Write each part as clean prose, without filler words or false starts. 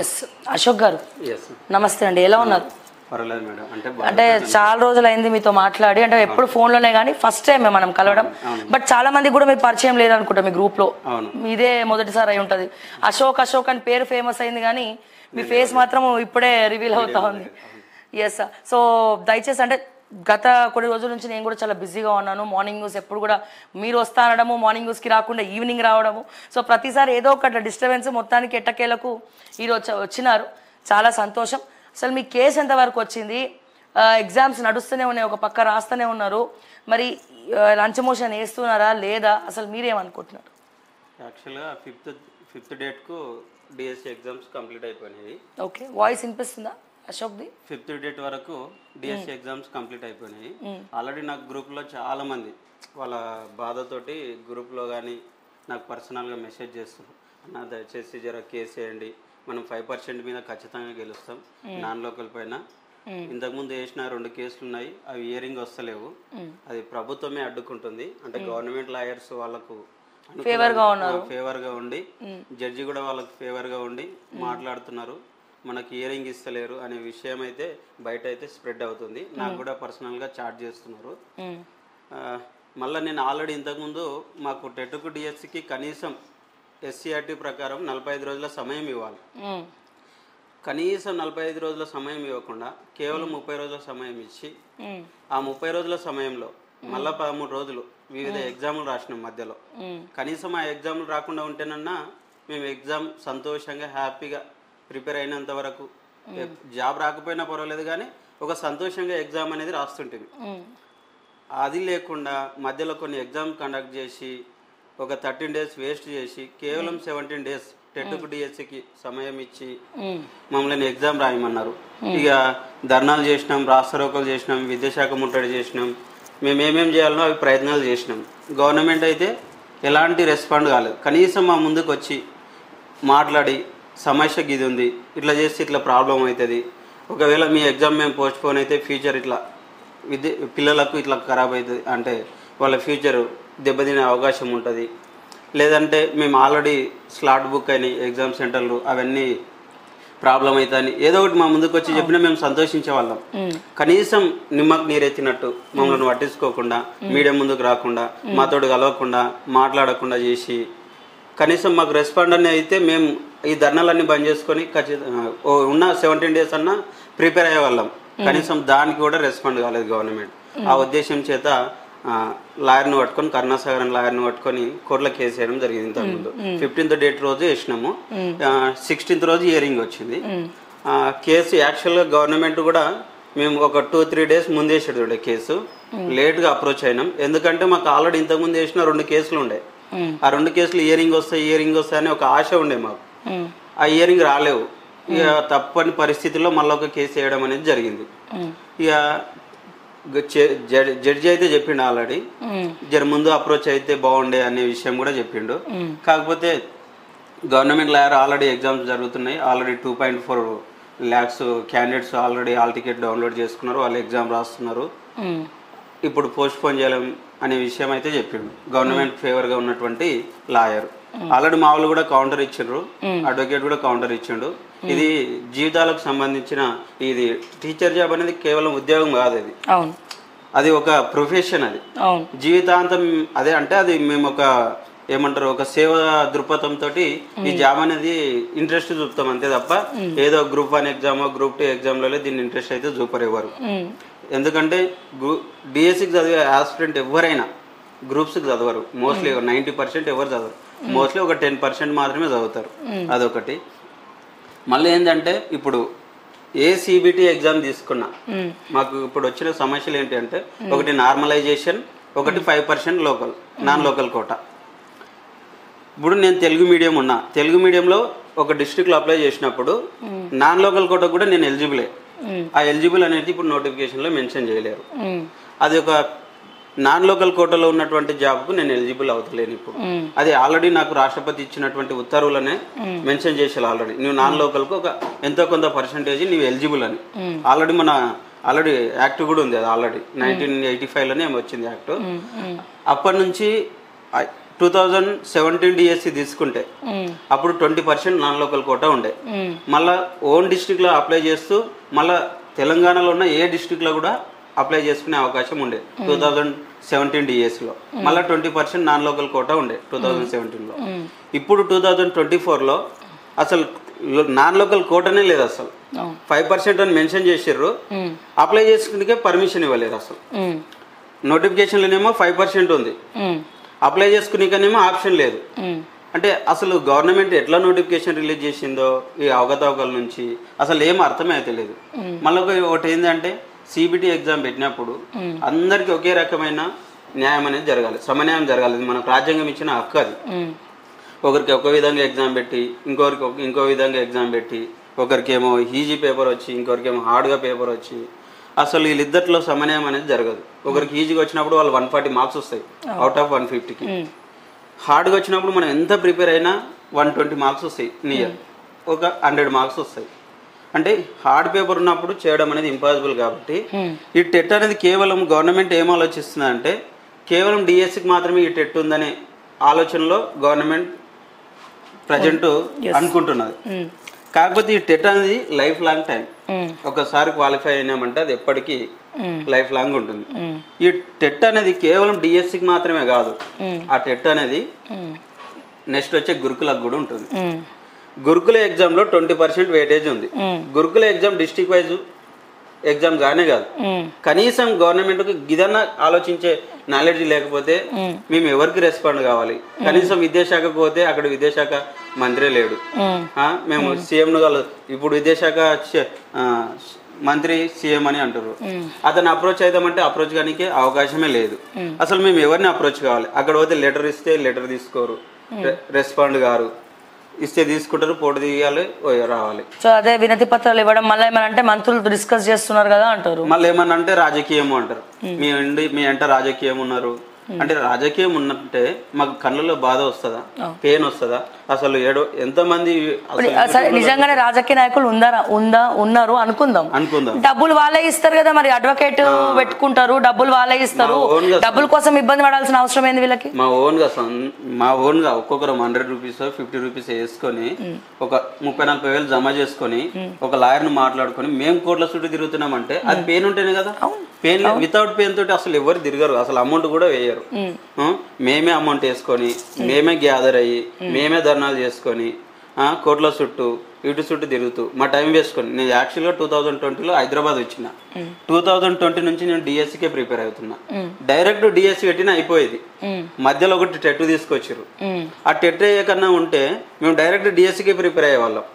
Yes Ashok garu నమస్తే అండి, ఎలా ఉన్నారు? పర్వాలేదు మేడం. అంటే చాలా రోజులు అయింది మీతో మాట్లాడి, అంటే ఎప్పుడు ఫోన్లోనే కానీ ఫస్ట్ టైం మనం కలవడం. బట్ చాలా మంది కూడా మీకు పరిచయం లేదనుకుంటా మీ గ్రూప్ లో, ఇదే మొదటిసారి అయి ఉంటది. అశోక్ అశోక్ అని పేరు ఫేమస్ అయింది కానీ మీ ఫేస్ మాత్రం ఇప్పుడే రివీల్ అవుతా ఉంది. ఎస్, సో దయచేసి అంటే గత కొన్ని రోజుల నుంచి నేను కూడా చాలా బిజీగా ఉన్నాను. మార్నింగ్ న్యూస్ ఎప్పుడు కూడా మీరు వస్తా అనడము, మార్నింగ్ న్యూస్కి రాకుండా ఈవినింగ్ రావడము, సో ప్రతిసారి ఏదో ఒక డిస్టర్బెన్స్. మొత్తానికి ఎట్టకేలకు ఈరోజు వచ్చినారు, చాలా సంతోషం. అసలు మీ కేసు ఎంతవరకు వచ్చింది? ఎగ్జామ్స్ నడుస్తూనే ఉన్నాయి, ఒక పక్క రాస్తూనే ఉన్నారు, మరి లంచ్ మోషన్ వేస్తున్నారా లేదా, అసలు మీరేమనుకుంటున్నారు? యాక్చువల్గా ఫిఫ్త్ డేట్కు డిఎస్సి ఎగ్జామ్స్ కంప్లీట్ అయిపోయినాయి. ఓకే, వాయిస్ వినిపిస్తుందా అశోక్ది? 5th డేట్ వరకు డిఎస్సి ఎగ్జామ్స్ కంప్లీట్ అయిపోయినాయి. ఆల్రెడీ నాకు గ్రూప్లో చాలా మంది వాళ్ళ బాధతోటి గ్రూప్లో కానీ నాకు పర్సనల్గా మెసేజ్ చేస్తున్నారు, అన్న దయచేసి జర కేసు వేయండి, మనం 5% మీద ఖచ్చితంగా గెలుస్తాం నాన్ లోకల్ పైన. ఇంతకుముందు వేసిన 2 కేసులు ఉన్నాయి, అవి హియరింగ్ వస్తలేవు, అది ప్రభుత్వమే అడ్డుకుంటుంది. అంటే గవర్నమెంట్ లాయర్స్ వాళ్ళకు ఫేవర్గా ఉండి, జడ్జి కూడా వాళ్ళకు ఫేవర్గా ఉండి మాట్లాడుతున్నారు, మనకి హియరింగ్ ఇస్తలేరు అనే విషయం అయితే బయట అయితే స్ప్రెడ్ అవుతుంది. నాకు కూడా పర్సనల్గా చాట్ చేస్తున్నారు. మళ్ళీ నేను ఆల్రెడీ ఇంతకుముందు మాకు టెట్కు డిఎస్సికి కనీసం ఎస్సీఆర్టీ ప్రకారం 45 రోజుల సమయం ఇవ్వాలి. కనీసం 45 రోజుల సమయం ఇవ్వకుండా కేవలం 30 రోజుల సమయం ఇచ్చి, ఆ 30 రోజుల సమయంలో మళ్ళీ 13 రోజులు వివిధ ఎగ్జాములు రాసినాం మధ్యలో. కనీసం ఆ ఎగ్జాములు రాకుండా ఉంటేనన్నా మేము ఎగ్జామ్ సంతోషంగా హ్యాపీగా ప్రిపేర్ అయినంత వరకు, జాబ్ రాకపోయినా పర్వాలేదు కానీ ఒక సంతోషంగా ఎగ్జామ్ అనేది రాస్తుంటుంది. అది లేకుండా మధ్యలో కొన్ని ఎగ్జామ్ కండక్ట్ చేసి ఒక 13 డేస్ వేస్ట్ చేసి కేవలం 17 డేస్ టెట్కు డిఎస్సికి సమయం ఇచ్చి మమ్మల్ని ఎగ్జామ్ రాయమన్నారు. ఇక ధర్నాలు చేసినాం, రాస్తారోకలు చేసినాం, విద్యాశాఖ ముట్టడి చేసినాం, మేము ఏమేమి చేయాలనో అవి ప్రయత్నాలు చేసినాం. గవర్నమెంట్ అయితే ఎలాంటి రెస్పాండ్ కాలేదు. కనీసం మా ముందుకు వచ్చి మాట్లాడి సమస్య ఇది ఉంది, ఇట్లా చేస్తే ఇట్లా ప్రాబ్లం అవుతుంది, ఒకవేళ మీ ఎగ్జామ్ మేము పోస్ట్ పోన్ అయితే ఫ్యూచర్ ఇట్లా పిల్లలకు ఇట్లా ఖరాబ్ అవుతుంది, అంటే వాళ్ళ ఫ్యూచర్ దెబ్బతినే అవకాశం ఉంటుంది, లేదంటే మేము ఆల్రెడీ స్లాట్ బుక్ అయినాయి ఎగ్జామ్ సెంటర్లు, అవన్నీ ప్రాబ్లం అవుతాయని ఏదో ఒకటి మా ముందుకు వచ్చి చెప్పినా మేము సంతోషించే వాళ్ళం. కనీసం నిమ్మకు నీరెత్తినట్టు మమ్మల్ని పట్టించుకోకుండా, మీడియా ముందుకు రాకుండా, మాతోడు కలవకుండా, మాట్లాడకుండా చేసి కనీసం మాకు రెస్పాండ్ అని అయితే మేము ఈ ధర్నాలన్నీ బంద్ చేసుకొని ఖచ్చితంగా ఉన్న 17 డేస్ అన్నా ప్రిపేర్ అయ్యేవాళ్ళం. కనీసం దానికి కూడా రెస్పాండ్ కాలేదు గవర్నమెంట్. ఆ ఉద్దేశం చేత లాయర్ని పట్టుకొని, కరుణాసాగర్ లాయర్ని పట్టుకొని కోర్టులో కేసు వేయడం జరిగింది. ఇంతకుముందు 15th డేట్ రోజు వేసినాము, 16th రోజు హియరింగ్ వచ్చింది. కేసు యాక్చువల్గా గవర్నమెంట్ కూడా మేము ఒక 2-3 డేస్ ముందు వేసేది కేసు, లేట్గా అప్రోచ్ అయినాం. ఎందుకంటే మాకు ఆల్రెడీ ఇంతకుముందు వేసిన 2 కేసులు ఉండే, ఆ 2 కేసులు హియరింగ్ వస్తాయి అని ఒక ఆశ ఉండే మాకు. ఆ హియరింగ్ రాలేవు. ఇక తప్పని పరిస్థితుల్లో మళ్ళీ ఒక కేసు వేయడం అనేది జరిగింది. ఇక జడ్జి అయితే చెప్పిండు ఆల్రెడీ, జర ముందు అప్రోచ్ అయితే బాగుండే అనే విషయం కూడా చెప్పిండు. కాకపోతే గవర్నమెంట్ లాయర్ ఆల్రెడీ ఎగ్జామ్స్ జరుగుతున్నాయి, already 2.4 lakhs candidates already hall ticket download చేసుకున్నారు, వాళ్ళు ఎగ్జామ్ రాస్తున్నారు, ఇప్పుడు పోస్ట్ పోన్ చేయలేం అనే విషయం అయితే చెప్పిండు గవర్నమెంట్ ఫేవర్గా ఉన్నటువంటి లాయర్. ఆల్రెడీ మా వాళ్ళు కూడా కౌంటర్ ఇచ్చిండ్రు, అడ్వకేట్ కూడా కౌంటర్ ఇచ్చిండు. ఇది జీవితాలకు సంబంధించిన, ఇది టీచర్ జాబ్ అనేది కేవలం ఉద్యోగం కాదు, అది ఒక ప్రొఫెషన్, అది జీవితాంతం అదే. అంటే అది మేము ఒక ఏమంటారు, ఒక సేవ దృక్పథంతో ఈ జాబ్ అనేది ఇంట్రెస్ట్ చూపుతాం అంతే తప్ప ఏదో Group 1 ఎగ్జామ్, Group 2 ఎగ్జామ్లలో దీన్ని ఇంట్రెస్ట్ అయితే చూపరు ఎవరు. ఎందుకంటే డిఎస్సికి చదివే ఆస్పిరెంట్ ఎవరైనా గ్రూప్స్కి చదవరు, మోస్ట్లీ 90% ఎవరు చదవరు, మోస్ట్లీ ఒక 10% మాత్రమే చదువుతారు, అదొకటి. మళ్ళీ ఏంటంటే ఇప్పుడు ఏ సిబిటి ఎగ్జామ్ తీసుకున్నా మాకు ఇప్పుడు వచ్చిన సమస్యలు ఏంటి అంటే, ఒకటి నార్మలైజేషన్, ఒకటి 5% లోకల్ నాన్ లోకల్ కోటా. ఇప్పుడు నేను తెలుగు మీడియం ఉన్నా, తెలుగు మీడియంలో ఒక డిస్ట్రిక్ట్లో అప్లై చేసినప్పుడు నాన్ లోకల్ కోటా కూడా నేను ఎలిజిబులే. ఆ ఎలిజిబుల్ అనేది ఇప్పుడు నోటిఫికేషన్లో మెన్షన్ చేయలేరు. అది ఒక నాన్ లోకల్ కోటాలో ఉన్నటువంటి జాబ్కు నేను ఎలిజిబుల్ అవుతలేను ఇప్పుడు. అది ఆల్రెడీ నాకు రాష్ట్రపతి ఇచ్చినటువంటి ఉత్తర్వులనే మెన్షన్ చేసేది. ఆల్రెడీ నువ్వు నాన్ లోకల్కు ఒక ఎంతో కొంత పర్సంటేజ్ నువ్వు ఎలిజిబుల్ అని ఆల్రెడీ యాక్ట్ కూడా ఉంది. అది ఆల్రెడీ 1985లోనే వచ్చింది యాక్ట్. అప్పటి నుంచి 2017 డిఎస్సి తీసుకుంటే అప్పుడు 20% నాన్ లోకల్ కోటా ఉండే. మళ్ళీ ఓన్ డిస్ట్రిక్ట్లో అప్లై చేస్తూ మళ్ళీ తెలంగాణలో ఉన్న ఏ డిస్ట్రిక్ట్లో కూడా అప్లై చేసుకునే అవకాశం ఉండే 2017 డిఎస్సిలో. మళ్ళీ 20% నాన్ లోకల్ కోటా ఉండే 2017లో. ఇప్పుడు 2024లో అసలు నాన్ లోకల్ కోటానే లేదు, అసలు 5% అని మెన్షన్ చేసిర్రు. అప్లై చేసుకునే పర్మిషన్ ఇవ్వలేదు అసలు. నోటిఫికేషన్లోనేమో 5% ఉంది, అప్లై చేసుకునేకనేమో ఆప్షన్ లేదు. అంటే అసలు గవర్నమెంట్ ఎట్లా నోటిఫికేషన్ రిలీజ్ చేసిందో ఈ అవకతవకల నుంచి అసలు ఏం అర్థమే అయితే లేదు. మళ్ళీ ఒకటి ఏంటంటే సిబిటి ఎగ్జామ్ పెట్టినప్పుడు అందరికీ ఒకే రకమైన న్యాయం అనేది జరగాలి, సమన్యాయం జరగాలి. ఇది మనకు రాజ్యాంగం ఇచ్చిన హక్కు అది. ఒకరికి ఒక విధంగా ఎగ్జామ్ పెట్టి ఇంకొకరికి ఇంకో విధంగా ఎగ్జామ్ పెట్టి ఒకరికేమో ఈజీ పేపర్ వచ్చి ఇంకొకరికేమో హార్డ్గా పేపర్ వచ్చి అసలు వీళ్ళిద్దరిలో సమన్వయం అనేది జరగదు. ఒకరికి ఈజీగా వచ్చినప్పుడు వాళ్ళు 140 మార్క్స్ వస్తాయి అవుట్ ఆఫ్ 150కి. హార్డ్గా వచ్చినప్పుడు మనం ఎంత ప్రిపేర్ అయినా 120 మార్క్స్ వస్తాయి, నియర్ ఒక 100 మార్క్స్ వస్తాయి. అంటే హార్డ్ పేపర్ ఉన్నప్పుడు చేయడం అనేది ఇంపాసిబుల్. కాబట్టి ఈ టెట్ అనేది కేవలం గవర్నమెంట్ ఏం ఆలోచిస్తుంది అంటే కేవలం డిఎస్సికి మాత్రమే ఈ టెట్ ఉందనే ఆలోచనలో గవర్నమెంట్ ప్రజెంట్ అనుకుంటున్నది. కాకపోతే ఈ టెట్ అనేది లైఫ్ లాంగ్ టైం. ఒకసారి క్వాలిఫై అయినామంటే అది ఎప్పటికీ లైఫ్ లాంగ్ ఉంటుంది. ఈ టెట్ అనేది కేవలం డిఎస్సికి మాత్రమే కాదు, ఆ టెట్ అనేది నెక్స్ట్ వచ్చే గురుకులకు కూడా ఉంటుంది. గురుకుల ఎగ్జామ్లో 20% వెయిటేజ్ ఉంది. గురుకుల ఎగ్జామ్ డిస్ట్రిక్ట్ వైజ్ ఎగ్జామ్ గానే కాదు, కనీసం గవర్నమెంట్కి గిదన్నా ఆలోచించే నాలెడ్జ్ లేకపోతే మేము ఎవరికి రెస్పాండ్ కావాలి? కనీసం విద్యాశాఖకు పోతే అక్కడ విద్యాశాఖ మంత్రి లేడు, మేము సీఎంను ఇప్పుడు విద్యాశాఖ మంత్రి సీఎం అని అంటారు. అతను అప్రోచ్ అవుదామంటే అప్రోచ్ కానీ అవకాశమే లేదు. అసలు మేము ఎవరిని అప్రోచ్ కావాలి? అక్కడ పోతే లెటర్ ఇస్తే లెటర్ తీసుకోరు, రెస్పాండ్ గారు, ఇస్తే తీసుకుంటారు, పోటీ తీయాలి, రావాలి. సో అదే వినతి పత్రాలు ఇవ్వడం మళ్ళీ ఏమన్నా అంటే మంత్రులు డిస్కస్ చేస్తున్నారు కదా అంటారు. మళ్ళీ ఏమన్నా అంటే రాజకీయం అంటారు. మీ అంట రాజకీయం ఉన్నారు అంటే రాజకీయం ఉన్నట్టే మాకు కళ్ళలో బాధ వస్తుందా, పెయిన్ వస్తుందా? అసలు ఎంతమంది నిజంగానే రాజకీయ నాయకులు ఉన్నారు అనుకుందాం. డబ్బులు వాళ్ళే ఇస్తారు కదా, మరి అడ్వకేట్ పెట్టుకుంటారు, డబ్బులు వాళ్ళే ఇస్తారు. డబ్బుల కోసం ఇబ్బంది పడాల్సిన అవసరం ఏంది వీళ్ళకి? మా ఓన్ గా ఒక్కొక్కరు 100 రూపీస్ 50 రూపీస్ వేసుకొని ఒక 30-40 వేలు జమ చేసుకొని ఒక లాయర్ ని మాట్లాడుకొని మేము కోట్ల చుట్టూ తిరుగుతున్నామంటే అది పెయిన్ ఉంటేనే కదా. పెయిన్ వితౌట్ పెయిన్ తోటి అసలు ఎవరు తిరగరు, అసలు అమౌంట్ కూడా వేయరు. మేమే అమౌంట్ వేసుకొని మేమే గ్యాదర్ అయ్యి మేమే ధర్నాలు చేసుకొని కోట్ల చుట్టూ ఇటు చుట్టూ తిరుగుతూ మా టైం వేసుకొని. నేను యాక్చువల్గా 2020లో హైదరాబాద్ వచ్చిన. 2020 నుంచి నేను డిఎస్సికే ప్రిపేర్ అవుతున్నా. డైరెక్ట్ డిఎస్సి పెట్టినా అయిపోయేది, మధ్యలో ఒకటి టెట్ తీసుకొచ్చారు. ఆ టెట్ అయ్యేకన్నా ఉంటే మేము డైరెక్ట్ డిఎస్సికే ప్రిపేర్ అయ్యే వాళ్ళం.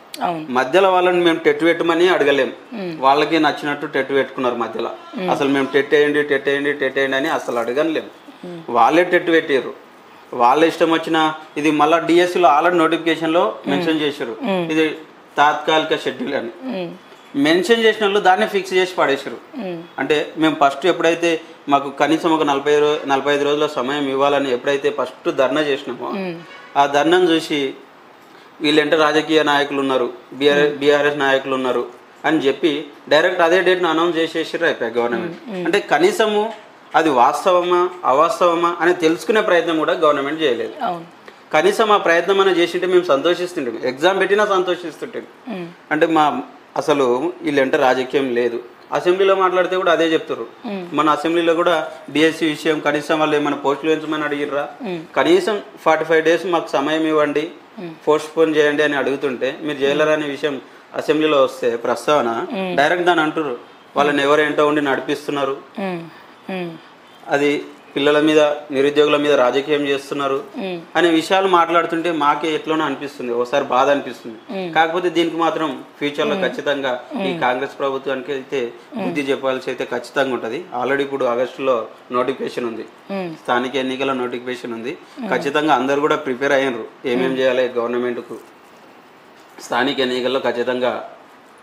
మధ్యలో వాళ్ళని మేము టెట్ పెట్టమని అడగలేము, వాళ్ళకి నచ్చినట్టు టెట్ పెట్టుకున్నారు మధ్యలో. అసలు మేము టెట్ వేయండి అని అసలు అడగలేము, వాళ్ళే టెట్ పెట్టారు. వాళ్ళ ఇష్టం వచ్చిన ఇది మళ్ళీ డిఎస్సిలో ఆల్రెడీ నోటిఫికేషన్లో మెన్షన్ చేశారు, ఇది తాత్కాలిక షెడ్యూల్ అని మెన్షన్ చేసిన వాళ్ళు దాన్ని ఫిక్స్ చేసి పడేసారు. అంటే మేము ఫస్ట్ ఎప్పుడైతే మాకు కనీసం ఒక 45 రోజుల సమయం ఇవ్వాలని ఎప్పుడైతే ఫస్ట్ ధర్నా చేసినామో ఆ ధర్నాను చూసి వీళ్ళంటే రాజకీయ నాయకులు ఉన్నారు, బీఆర్ఎస్ నాయకులు ఉన్నారు అని చెప్పి డైరెక్ట్ అదే డేట్ను అనౌన్స్ చేసేసారు అయిపోయాయి గవర్నమెంట్. అంటే కనీసము అది వాస్తవమా అవాస్తవమా అని తెలుసుకునే ప్రయత్నం కూడా గవర్నమెంట్ చేయలేదు. కనీసం ఆ ప్రయత్నం అనేది చేసింటే మేము సంతోషిస్తుంటాం, ఎగ్జామ్ పెట్టినా సంతోషిస్తుంటాం. అంటే అసలు వీళ్ళంటే రాజకీయం లేదు. అసెంబ్లీలో మాట్లాడితే కూడా అదే చెప్తారు. మన అసెంబ్లీలో కూడా డిఎస్సి విషయం కనీసం వాళ్ళు ఏమైనా పోస్టులు పెంచమని అడిగిర్రా, కనీసం 45 days మాకు సమయం ఇవ్వండి, పోస్ట్ పోన్ చేయండి అని అడుగుతుంటే మీరు చేయలేరు అనే విషయం అసెంబ్లీలో వస్తే ప్రస్తావన డైరెక్ట్ దాన్ని అంటారు, వాళ్ళని ఎవరేంటో ఉండి నడిపిస్తున్నారు, అది పిల్లల మీద నిరుద్యోగుల మీద రాజకీయం చేస్తున్నారు అనే విషయాలు మాట్లాడుతుంటే మాకే ఎట్లోనో అనిపిస్తుంది, ఒకసారి బాధ అనిపిస్తుంది. కాకపోతే దీనికి మాత్రం ఫ్యూచర్లో ఖచ్చితంగా ఈ కాంగ్రెస్ ప్రభుత్వానికి అయితే బుద్ధి చెప్పాల్సి అయితే ఖచ్చితంగా ఉంటుంది. ఆల్రెడీ ఇప్పుడు ఆగస్టులో నోటిఫికేషన్ ఉంది, స్థానిక ఎన్నికల నోటిఫికేషన్ ఉంది. ఖచ్చితంగా అందరు కూడా ప్రిపేర్ అయ్యారు ఏమేం చేయాలి గవర్నమెంట్కు. స్థానిక ఎన్నికల్లో ఖచ్చితంగా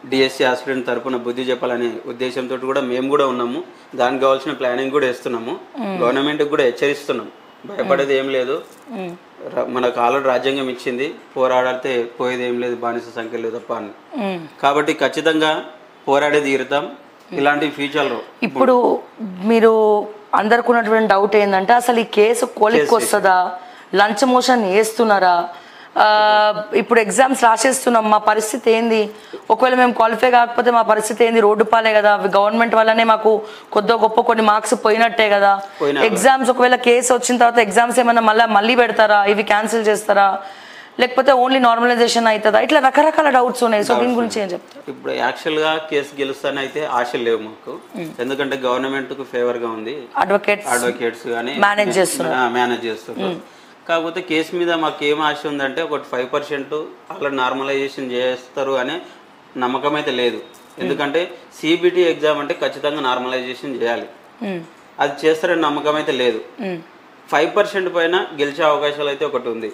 డిఎస్సి ఆస్పిరెంట్ తరఫున బుద్ధి చెప్పాలనే ఉద్దేశంతో కూడా మేము కూడా ఉన్నాము. దానికి కావాల్సిన ప్లానింగ్ కూడా వేస్తున్నాము, గవర్నమెంట్కి కూడా హెచ్చరిస్తున్నాం. భయపడేది ఏం లేదు, మనకు ఆల్రెడీ రాజ్యాంగం ఇచ్చింది, పోరాడితే పోయేది ఏం లేదు, బానిస సంఖ్య లేదు తప్ప అని. కాబట్టి ఖచ్చితంగా పోరాడే తీరుతాం ఇలాంటి ఫ్యూచర్లో. ఇప్పుడు మీరు అందరికి ఉన్నటువంటి డౌట్ ఏంటంటే అసలు ఈ కేసు కొలిక్కి వస్తుందా, లంచ్ మోషన్ వేస్తున్నారా, ఇప్పుడు ఎగ్జామ్స్ రాసేస్తున్నాం మా పరిస్థితి ఏంది, ఒకవేళ మేము క్వాలిఫై కాకపోతే మా పరిస్థితి ఏంది, రోడ్డు పాలే కదా, గవర్నమెంట్ వల్లనే మాకు కొద్ది గొప్ప కొన్ని మార్క్స్ పోయినట్టే కదా, ఎగ్జామ్స్ ఒకవేళ కేసు వచ్చిన తర్వాత ఎగ్జామ్స్ ఏమన్నా మళ్ళీ పెడతారా, ఇవి క్యాన్సిల్ చేస్తారా, లేకపోతే ఓన్లీ నార్మలైజేషన్ అవుతుందా, ఇట్లా రకరకాల డౌట్స్ ఉన్నాయి. సో దీని గురించి ఏం చెప్తారు? ఇప్పుడు యాక్చువల్గా కేసు గెలుస్తానే అయితే ఆశలు లేవు మాకు, ఎందుకంటే గవర్నమెంట్కు ఫేవర్గా ఉంది, అడ్వకేట్స్ కానీ మేనేజ్ చేస్తున్నారు. కాకపోతే కేసు మీద మాకు ఏం ఆశ ఉందంటే ఒకటి 5% అలా నార్మలైజేషన్ చేస్తారు అనే నమ్మకం అయితే లేదు. ఎందుకంటే సిబిటి ఎగ్జామ్ అంటే ఖచ్చితంగా నార్మలైజేషన్ చేయాలి, అది చేస్తారని నమ్మకం అయితే లేదు. 5% పైన గెలిచే అవకాశాలు అయితే ఒకటి ఉంది,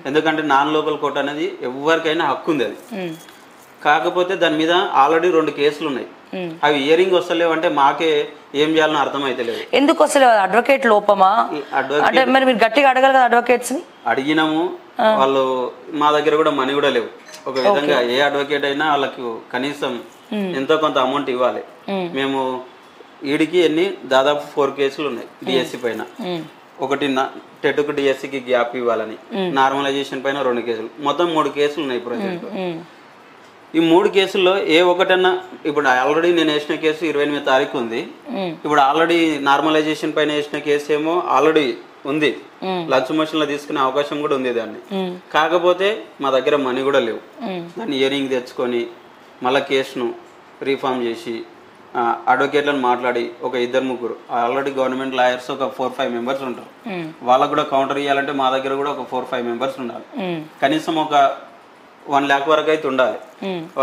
ఎందుకంటే నాన్ లోకల్ కోట అనేది ఎవరికైనా హక్కు ఉంది అది. కాకపోతే దాని మీద ఆల్రెడీ 2 కేసులు ఉన్నాయి, అవి హియరింగ్ వస్తలేవు అంటే మాకే ఏం చేయాలని అర్థం అయితే లేదు. ఎందుకు వస్తలేవు? అడ్వకేట్ లోపమా? అంటే మరి మీరు గట్టిగా అడగాలి కదా అడ్వకేట్స్ ని. అడిగినాము, వాళ్ళు మా దగ్గర కూడా మనీ కూడా లేవు. ఒక విధంగా ఏ అడ్వకేట్ అయినా వాళ్ళకి కనీసం ఎంతో కొంత అమౌంట్ ఇవ్వాలి. మేము ఈడికి దాదాపు 4 కేసులు ఉన్నాయి డిఎస్సి పైన. ఒకటి టెట్కు డిఎస్సికి గ్యాప్ ఇవ్వాలని, నార్మలైజేషన్ పైన 2 కేసులు, మొత్తం 3 కేసులు ఉన్నాయి ప్రజెంట్. ఈ 3 కేసుల్లో ఏ ఒకటన్నా, ఇప్పుడు ఆల్రెడీ నేను వేసిన కేసు 28వ తారీఖు ఉంది, ఇప్పుడు ఆల్రెడీ నార్మలైజేషన్ పైన వేసిన కేసు ఏమో ఆల్రెడీ ఉంది, లంచ్ మోషన్ లో తీసుకునే అవకాశం కూడా ఉంది దాన్ని. కాకపోతే మా దగ్గర మనీ కూడా లేవు, దాన్ని హియరింగ్ తెచ్చుకొని మళ్ళీ కేసును రీఫార్మ్ చేసి అడ్వకేట్లను మాట్లాడి ఒక 2-3 ఆల్రెడీ గవర్నమెంట్ లాయర్స్ ఒక 4-5 మెంబర్స్ ఉంటారు, వాళ్ళకు కూడా కౌంటర్ ఇవ్వాలంటే మా దగ్గర కూడా ఒక 4-5 మెంబర్స్ ఉండాలి. కనీసం ఒక 1 lakh వరకు అయితే ఉండాలి.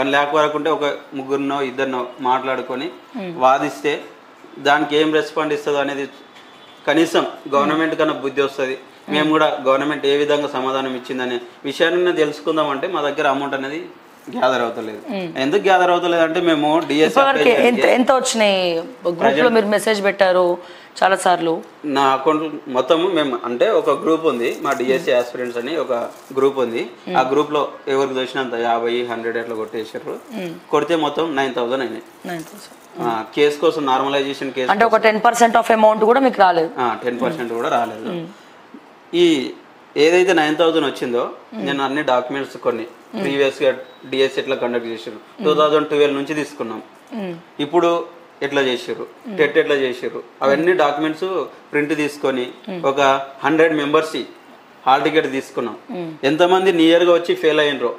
1 lakh వరకు ఉంటే ఒక 3-2 మాట్లాడుకొని వాదిస్తే దానికి ఏం రెస్పాండ్ ఇస్తుందో అనేది కనీసం గవర్నమెంట్ కన్నా బుద్ధి వస్తుంది. మేము కూడా గవర్నమెంట్ ఏ విధంగా సమాధానం ఇచ్చిందనే విషయాన్ని తెలుసుకుందామంటే మా దగ్గర అమౌంట్ అనేది గ్యాదర్ అవుతలేదు. ఎందుకు గ్యాదర్ అవుతలేదు అంటే మేము డిఎస్సి ఎంత వచ్చినాయి గ్రూప్ లో మీరు మెసేజ్ పెట్టారు చాలా సార్లు. నా అకౌంట్ మొత్తం మేము అంటే ఒక గ్రూప్ ఉంది, మా డిఎస్సి ఆస్పిరెంట్స్ అని ఒక గ్రూప్ ఉంది. ఆ గ్రూప్ లో ఎవరికి దొరికినంత 50-100 అట్లా కొట్టేసారు. కొడితే మొత్తం 9,000 అయినాయి. కేసు కోసం నార్మలైజేషన్ కేసు అంటే ఒక 10% ఆఫ్ అమౌంట్ కూడా మీకు రాలేదు. 10% కూడా రాలేదు. ఈ ఏదైతే 9,000 వచ్చిందో నేను అన్ని డాక్యుమెంట్స్ కొన్ని ప్రీవియస్ గా డిఎస్సి ఎట్లా కండక్ట్ చేసారు 2012 నుంచి తీసుకున్నాం. ఇప్పుడు ఎట్లా చేసారు, టెట్ ఎట్లా చేసారు, అవన్నీ డాక్యుమెంట్స్ ప్రింట్ తీసుకొని ఒక 100 మెంబర్స్ హాల్ టికెట్ తీసుకున్నాం. ఎంతమంది నియర్ గా వచ్చి ఫెయిల్ అయినరో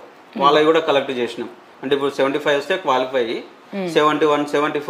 వాళ్ళవి కూడా కలెక్ట్ చేసినాం. అంటే ఇప్పుడు 75 వస్తే క్వాలిఫై, 71, 74